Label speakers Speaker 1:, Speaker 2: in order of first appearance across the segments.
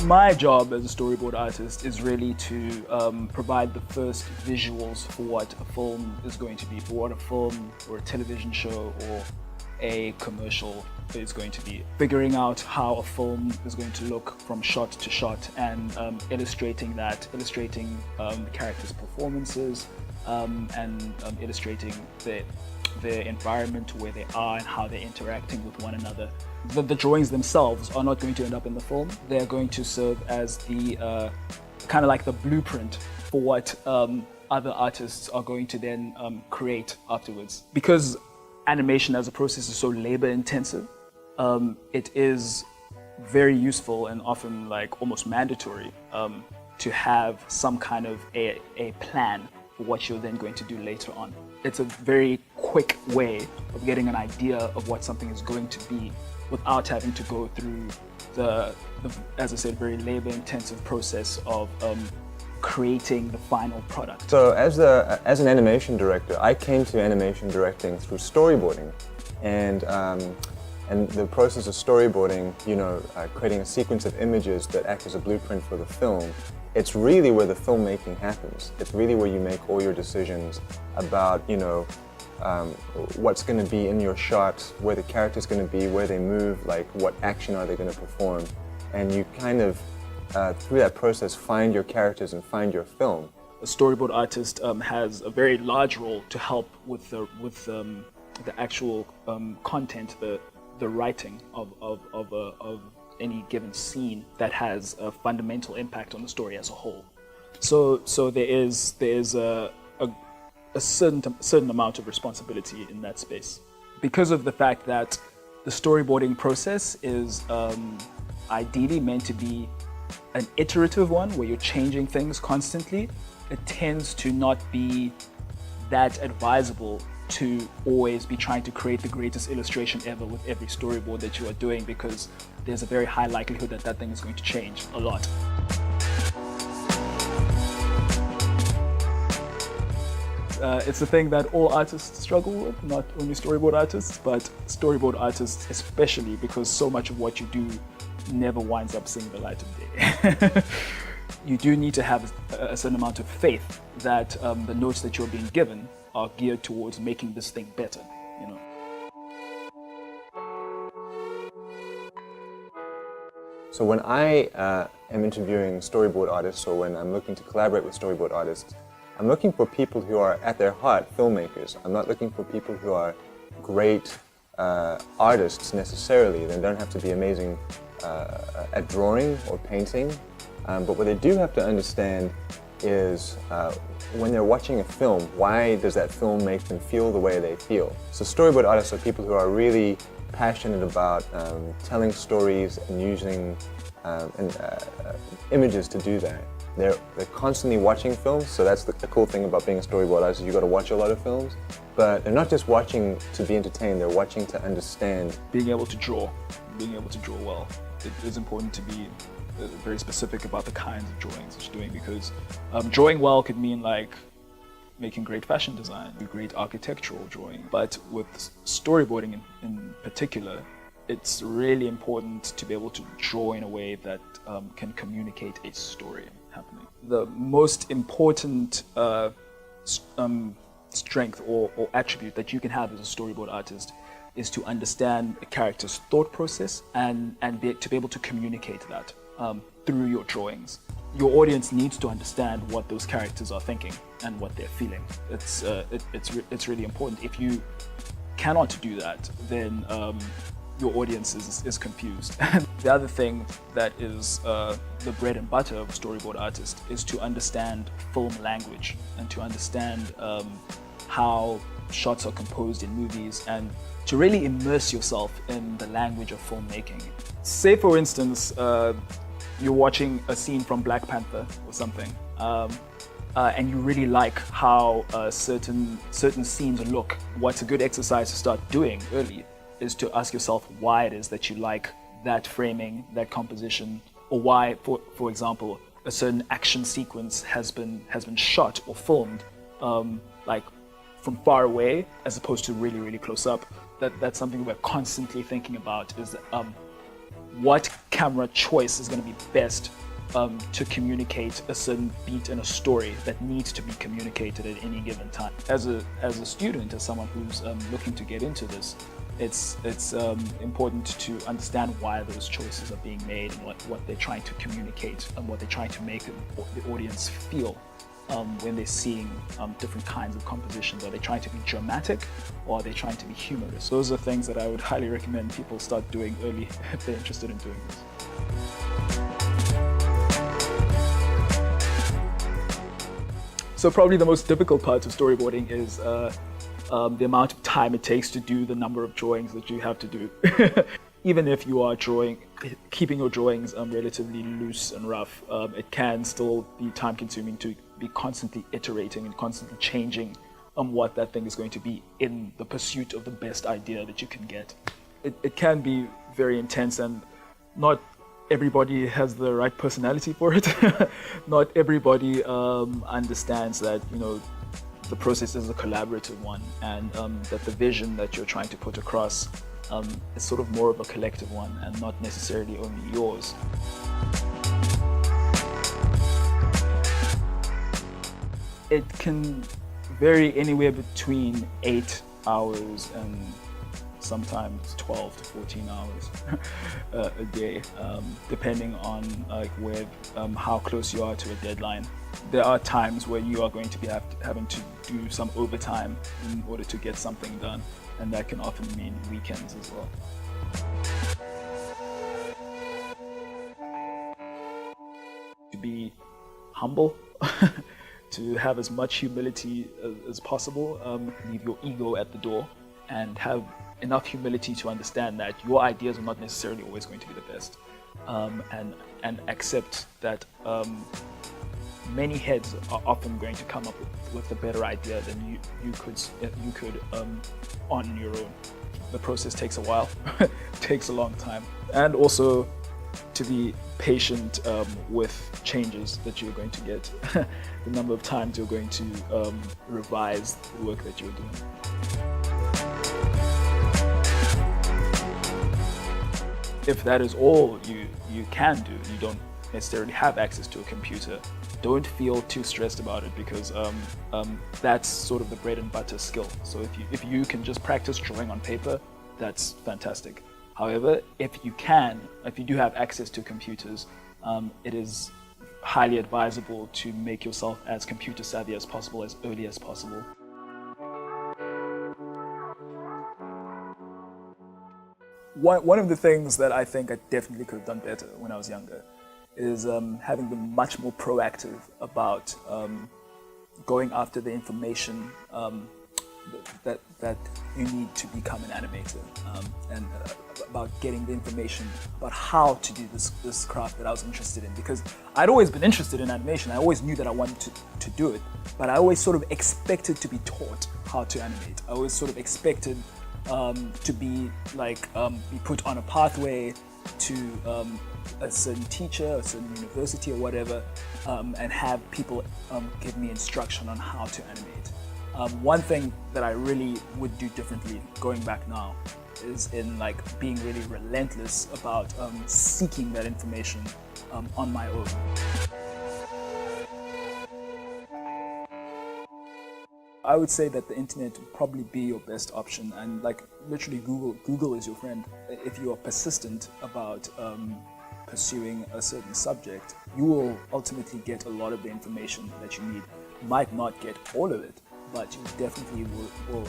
Speaker 1: My job as a storyboard artist is really to provide the first visuals for what a film is going to be, for what a film or a television show or a commercial is going to be. Figuring out how a film is going to look from shot to shot and illustrating the characters' performances and illustrating their environment, where they are and how they're interacting with one another. The drawings themselves are not going to end up in the film. They're going to serve as the kind of like the blueprint for what other artists are going to then create afterwards. Because animation as a process is so labor intensive, it is very useful and often like almost mandatory to have some kind of a plan for what you're then going to do later on. It's a very quick way of getting an idea of what something is going to be without having to go through the as I said, very labor-intensive process of creating the final product.
Speaker 2: So as an animation director, I came to animation directing through storyboarding, and the process of storyboarding, creating a sequence of images that act as a blueprint for the film. It's really where the filmmaking happens. It's really where you make all your decisions about, what's going to be in your shot, where the character's going to be, where they move, like what action are they going to perform. And you kind of, through that process, find your characters and find your film.
Speaker 1: A storyboard artist has a very large role to help with the actual content, the writing of any given scene that has a fundamental impact on the story as a whole. So there is a certain amount of responsibility in that space. Because of the fact that the storyboarding process is ideally meant to be an iterative one where you're changing things constantly, it tends to not be that advisable to always be trying to create the greatest illustration ever with every storyboard that you are doing, because there's a very high likelihood that that thing is going to change a lot. It's a thing that all artists struggle with, not only storyboard artists, but storyboard artists especially, because so much of what you do never winds up seeing the light of day. You do need to have a certain amount of faith that the notes that you're being given are geared towards making this thing better,
Speaker 2: So when I am interviewing storyboard artists, or when I'm looking to collaborate with storyboard artists, I'm looking for people who are at their heart filmmakers. I'm not looking for people who are great artists necessarily. They don't have to be amazing at drawing or painting, but what they do have to understand is when they're watching a film, why does that film make them feel the way they feel? So storyboard artists are people who are really passionate about telling stories and using images to do that. They're constantly watching films, so that's the cool thing about being a storyboard artist. You've got to watch a lot of films, but they're not just watching to be entertained, they're watching to understand.
Speaker 1: Being able to draw well. It is important to be very specific about the kinds of drawings that you're doing, because drawing well could mean like making great fashion design, great architectural drawing. But with storyboarding in particular, it's really important to be able to draw in a way that can communicate a story happening. The most important strength or attribute that you can have as a storyboard artist is to understand a character's thought process and to be able to communicate that through your drawings. Your audience needs to understand what those characters are thinking and what they're feeling. It's really important. If you cannot do that, then your audience is confused. The other thing that is the bread and butter of a storyboard artist is to understand film language and to understand how shots are composed in movies, and to really immerse yourself in the language of filmmaking. Say for instance, you're watching a scene from Black Panther or something, and you really like how certain scenes look. What's a good exercise to start doing early is to ask yourself why it is that you like that framing, that composition, or why, for example, a certain action sequence has been shot or filmed like from far away as opposed to really close up. That's something we're constantly thinking about, is what camera choice is going to be best to communicate a certain beat in a story that needs to be communicated at any given time. As a student, as someone who's looking to get into this, it's important to understand why those choices are being made and what they're trying to communicate and what they're trying to make the audience feel when they're seeing different kinds of compositions. Are they trying to be dramatic or are they trying to be humorous? Those are things that I would highly recommend people start doing early if they're interested in doing this. So probably the most difficult part of storyboarding is the amount of time it takes to do the number of drawings that you have to do. Even if you are keeping your drawings relatively loose and rough, it can still be time consuming to be constantly iterating and constantly changing what that thing is going to be in the pursuit of the best idea that you can get. It can be very intense, and not everybody has the right personality for it. Not everybody understands that, you know, the process is a collaborative one, and that the vision that you're trying to put across is sort of more of a collective one and not necessarily only yours. It can vary anywhere between 8 hours and sometimes 12 to 14 hours a day, depending on how close you are to a deadline. There are times where you are going to be having to do some overtime in order to get something done, and that can often mean weekends as well. To be humble, to have as much humility as possible, leave your ego at the door, and have enough humility to understand that your ideas are not necessarily always going to be the best, and accept that many heads are often going to come up with a better idea than you could on your own. The process takes a while, takes a long time, and also to be patient with changes that you're going to get, the number of times you're going to revise the work that you're doing. If that is all you can do, you don't necessarily have access to a computer, don't feel too stressed about it, because that's sort of the bread and butter skill. So if you can just practice drawing on paper, that's fantastic. However, if you do have access to computers, it is highly advisable to make yourself as computer savvy as possible, as early as possible. One of the things that I think I definitely could have done better when I was younger is having been much more proactive about going after the information that you need to become an animator, and about getting the information about how to do this craft that I was interested in. Because I'd always been interested in animation, I always knew that I wanted to do it, but I always sort of expected to be taught how to animate. I always sort of expected to be put on a pathway to a certain teacher, a certain university or whatever, and have people give me instruction on how to animate. One thing that I really would do differently going back now is in being really relentless about seeking that information on my own. I would say that the internet would probably be your best option, and literally Google is your friend. If you are persistent about pursuing a certain subject, you will ultimately get a lot of the information that you need. You might not get all of it, but you definitely will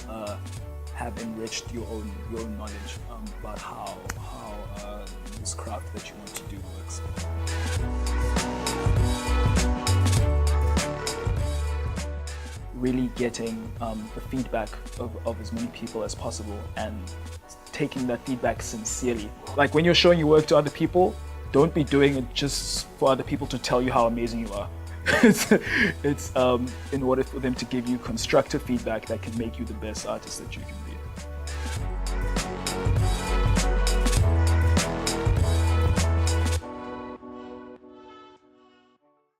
Speaker 1: have enriched your own knowledge about how this craft that you want to do works. Really getting the feedback of as many people as possible, and taking that feedback sincerely. Like when you're showing your work to other people, don't be doing it just for other people to tell you how amazing you are. It's in order for them to give you constructive feedback that can make you the best artist that you can be.